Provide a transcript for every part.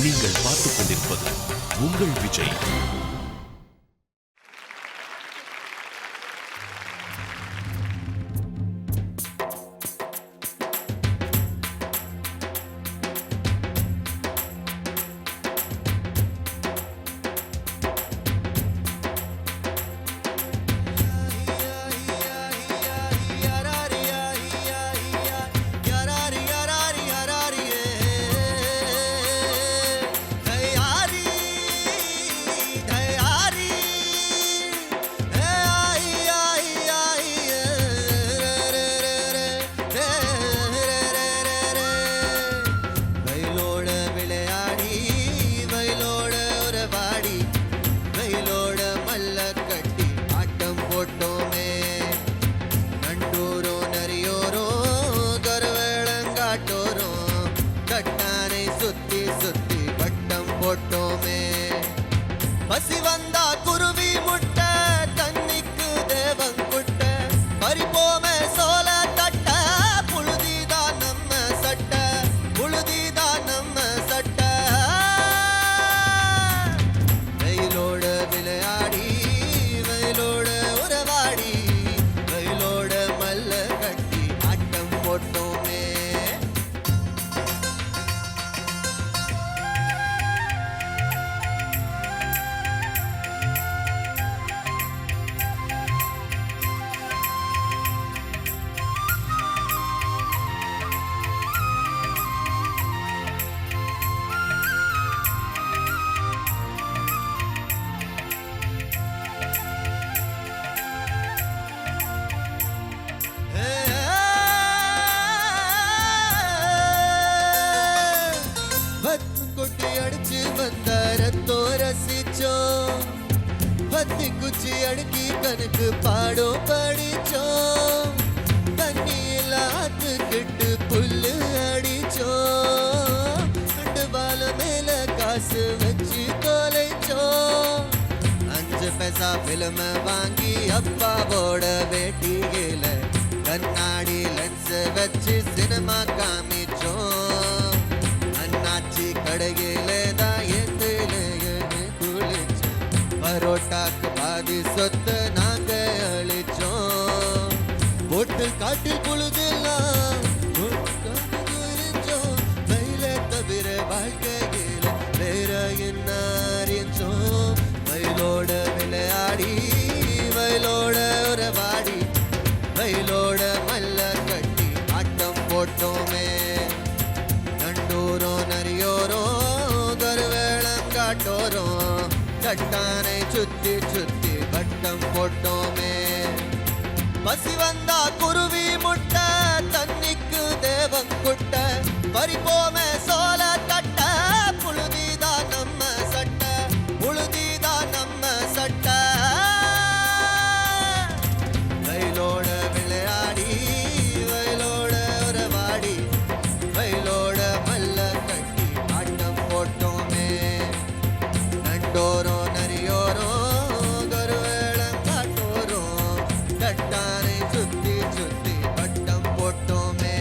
நீங்கள் பார்த்துக் கொண்டிருப்பது உங்கள் விஜய். பசி வந்தா குருவி முட்டை தண்ணிக்கு தேவங்குட்ட பறிப்போமே சோல தட்ட புழுதிதான் நம்ம சட்ட புழுதிதான் நம்ம சட்ட வெயிலோட விளையாடி வெயிலோட உறவாடி வெயிலோட மல்ல கட்டி ஆட்டம் போட்டோமே. கொட்டி அடிச்சு வந்த ரத்தோ ரசிச்சோம், பத்தி குச்சி அடுக்கி கணக்கு பாடம் படிச்சோம், தண்ணியில் ஆத்துக்கிட்டு புல்லு அடிச்சோம், ரெண்டு பால மேல காசு வச்சு தொலைச்சோம், 5 பைசா பிலிம வாங்கி அப்பாவோட வேட்டியில கண்ணாடி லென்ஸ் வச்சு சினிமா காமிச்சோம், அண்ணாச்சி கடையிலே தான் எந்திலேயே குளிச்சோம், பரோட்டாக்கு பாதி சொத்து நாங்க அழிச்சோம், போட்டு காட்டில் புழுதெல்லாம் வெயில தவிர வாழ்க்கையில் வேற என்ன அறிஞ்சோம், வயலோட விளையாடி வயலோட உறவாடி வயலோட மல்ல கட்டி ஆட்டம் போட்டோமே. நண்டூரோ நரியோரோ கருவேளங்காட்டோரோ சட்டானை சுத்தி சுத்தி வட்டம் போட்டோமே. பசி வந்தா குருவி முட்டை தண்ணிக்கு தேவங்குட்ட பறிப்போமே சோல தட்ட புழுதிதான் நம்ம சட்ட புழுதிதான் நம்ம சட்ட வயலோட விளையாடி வயலோட உறவாடி வயலோட மல்ல கட்டி ஆட்டம் போட்டோமே. நண்டோரோ நரியோரோ கருவேளங்காட்டோரோ தட்டானை சுத்தி சுத்தி வட்டம் போட்டோமே.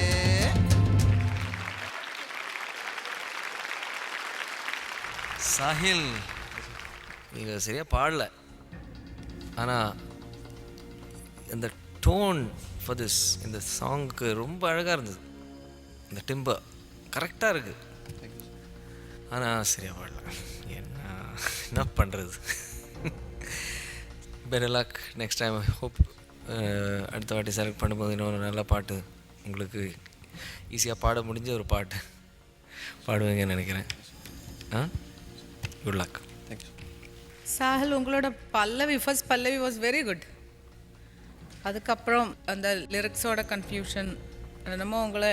சாஹில், நீங்கள் சரியாக பாடல, ஆனால் இந்த டோன் ஃபார் திஸ் இந்த சாங்க்கு ரொம்ப அழகாக இருந்தது, இந்த டிம்பர் கரெக்டாக இருக்குது, ஆனால் சரியாக பாடல. என்ன பண்ணுறது? Better luck next time. Hope அடுத்த வாட்டி செலக்ட் பண்ணும்போது இன்னொரு நல்ல பாட்டு உங்களுக்கு ஈஸியாக பாட முடிஞ்ச ஒரு பாட்டு பாடுவீங்கன்னு நினைக்கிறேன். Good luck. சாஹில், உங்களோட pallavi first pallavi was very good. அதுக்கப்புறம் அந்த லிரிக்ஸோட கன்ஃபியூஷன் என்னமோ உங்களை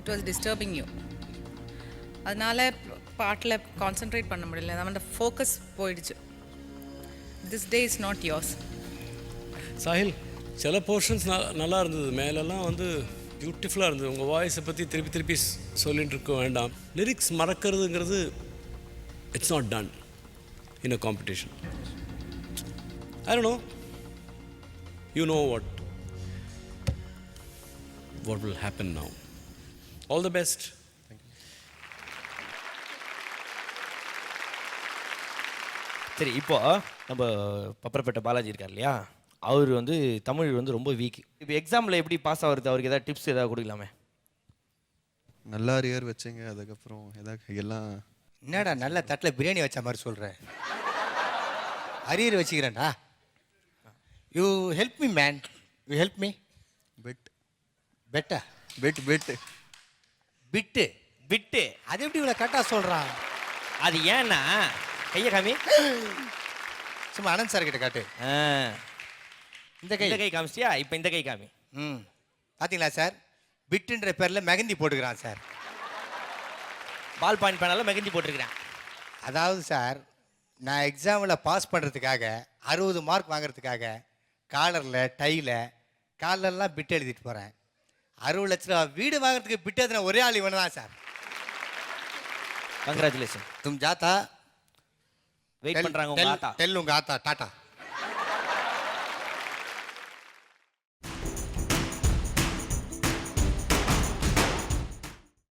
இட் வாஸ் டிஸ்டர்பிங் யூ. அதனால் பாட்டில் கான்சென்ட்ரேட் பண்ண முடியல, நம்மளோட ஃபோக்கஸ் போயிடுச்சு. This day is not yours. Sahil, சில போர்ஷன்ஸ் நல்லா இருந்தது, மேலெல்லாம் வந்து பியூட்டிஃபுல்லாக இருந்தது. உங்கள் வாய்ஸை பற்றி திருப்பி திருப்பி சொல்லிட்டு இருக்க வேண்டாம். லிரிக்ஸ் மறக்கிறதுங்கிறது it's not done in a competition. I don't know, you know what will happen now. All the best. சரி இப்போ நம்ம பப்பரப்பேட்டை பாலாஜி இருக்கார் இல்லையா, அவர் வந்து தமிழ் வந்து ரொம்ப வீக். இப்போ எக்ஸாமில் எப்படி பாஸ் ஆகிறது, அவருக்கு ஏதாவது டிப்ஸ் ஏதாவது கொடுக்கலாமே? நல்லா ரியர் வச்சுங்க, அதுக்கப்புறம் ஏதாவது எல்லாம் என்னடா நல்ல தட்டில் பிரியாணி வச்ச மாதிரி சொல்கிற? அரியர் வச்சுக்கிறேன்டா. You help me man, you help me. Bet பெட்டா? பெட் பெட் பிட்டு விட்டு அது எப்படி இவ்வளோ கரெக்டாக சொல்கிறான்? அது ஏன்னா கையை காமி. சும்மா அனந்த் சார் கிட்ட காட்டு. ஆ, இந்த கை. இந்த கை காமிச்சியா? இப்போ இந்த கை காமி. ம், பார்த்தீங்களா சார், பிட்டுன்ற பேரில் மெகந்தி போட்டுக்கிறான் சார். பால் பாயிண்ட் பண்ணாலும் மெகந்தி போட்டிருக்கிறேன். அதாவது சார், நான் எக்ஸாமில் பாஸ் பண்ணுறதுக்காக 60 மார்க் வாங்குறதுக்காக காலரில் டையில் காலர்லாம் பிட்டு எழுதிட்டு போகிறேன். 60 லட்ச ரூபா வீடு வாங்குறதுக்கு பிட்டு எழுதின ஒரே ஆள் இவனு தான் சார். கங்க்ராச்சுலேஷன். தும் ஜாத்தா வெயிட் பண்ணுறாங்க உங்கள் ஆத்தா. டெல் உங்கள் ஆத்தா டாட்டா.